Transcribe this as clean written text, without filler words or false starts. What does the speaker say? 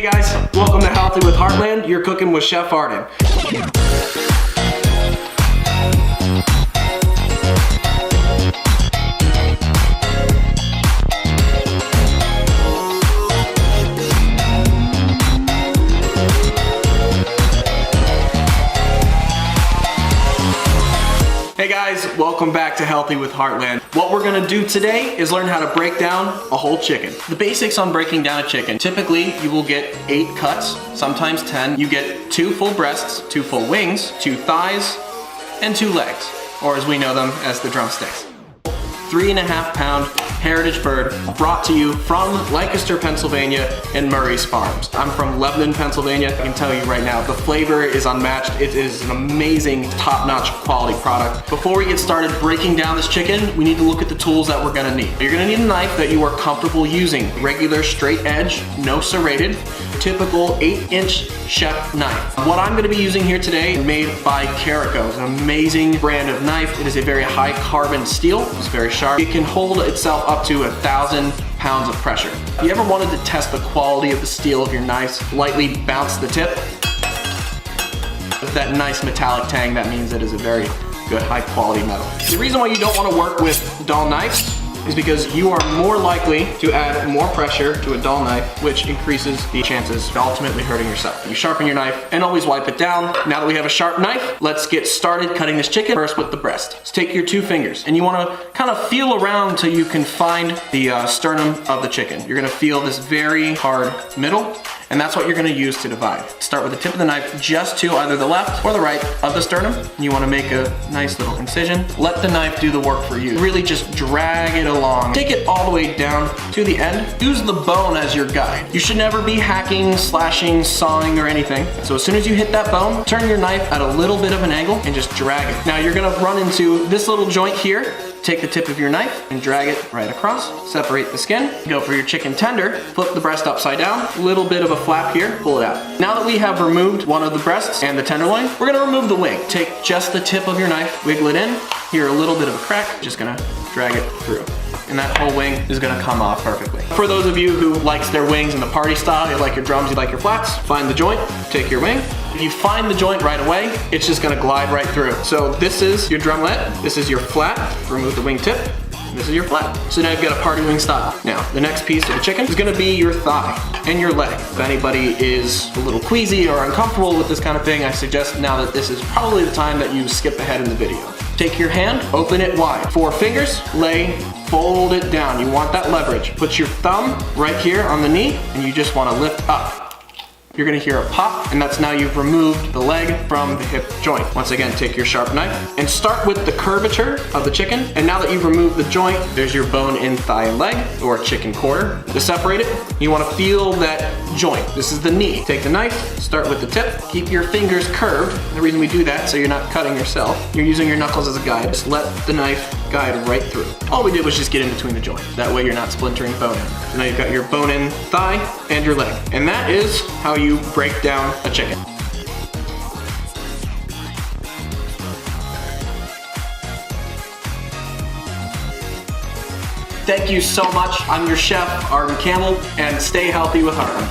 Hey guys, welcome to Healthy with Heartland. You're cooking with Chef Arden. Hey guys, welcome back to Healthy with Heartland. What we're gonna do today is learn how to break down a whole chicken. The basics on breaking down a chicken. Typically, you will get 8 cuts, sometimes 10. You get 2 full breasts, 2 full wings, 2 thighs, and 2 legs, or as we know them as the drumsticks. 3.5 pound heritage bird brought to you from Lancaster, Pennsylvania and Murray's Farms. I'm from Lebanon, Pennsylvania. I can tell you right now, the flavor is unmatched. It is an amazing, top-notch quality product. Before we get started breaking down this chicken, we need to look at the tools that we're gonna need. You're gonna need a knife that you are comfortable using. Regular straight edge, no serrated, typical 8-inch chef knife. What I'm gonna be using here today is made by Carico. It's an amazing brand of knife. It is a very high carbon steel. It's very sharp. It can hold itself up to 1,000 pounds of pressure. If you ever wanted to test the quality of the steel of your knives, lightly bounce the tip. With that nice metallic tang, that means it is a very good high quality metal. The reason why you don't want to work with dull knives is because you are more likely to add more pressure to a dull knife, which increases the chances of ultimately hurting yourself. You sharpen your knife and always wipe it down. Now that we have a sharp knife, let's get started cutting this chicken. First with the breast. So take your 2 fingers and you want to kind of feel around till you can find the sternum of the chicken. You're going to feel this very hard middle, and that's what you're gonna use to divide. Start with the tip of the knife just to either the left or the right of the sternum. You wanna make a nice little incision. Let the knife do the work for you. Really just drag it along. Take it all the way down to the end. Use the bone as your guide. You should never be hacking, slashing, sawing, or anything. So as soon as you hit that bone, turn your knife at a little bit of an angle and just drag it. Now you're gonna run into this little joint here. Take the tip of your knife and drag it right across. Separate the skin. Go for your chicken tender. Flip the breast upside down. A little bit of a flap here. Pull it out. Now that we have removed one of the breasts and the tenderloin, we're gonna remove the wing. Take just the tip of your knife, wiggle it in. Here, a little bit of a crack. Just gonna drag it through. And that whole wing is gonna come off perfectly. For those of you who likes their wings in the party style, you like your drums, you like your flats, find the joint, take your wing. If you find the joint right away, it's just gonna glide right through. So this is your drumlet, this is your flat, remove the wing tip, and this is your flat. So now you've got a party wing style. Now, the next piece of the chicken is gonna be your thigh and your leg. If anybody is a little queasy or uncomfortable with this kind of thing, I suggest now that this is probably the time that you skip ahead in the video. Take your hand, open it wide. 4 fingers, lay, fold it down. You want that leverage. Put your thumb right here on the knee, and you just wanna lift up. You're gonna hear a pop, and that's now you've removed the leg from the hip joint. Once again, take your sharp knife and start with the curvature of the chicken. And now that you've removed the joint, there's your bone in thigh and leg, or chicken quarter. To separate it, you wanna feel that joint. This is the knee. Take the knife, start with the tip, keep your fingers curved. The reason we do that, so you're not cutting yourself. You're using your knuckles as a guide. Just let the knife guide right through. All we did was just get in between the joint. That way you're not splintering bone in. So now you've got your bone in thigh and your leg. And that is how you break down a chicken. Thank you so much. I'm your chef, Arden Campbell, and stay healthy with Heartland.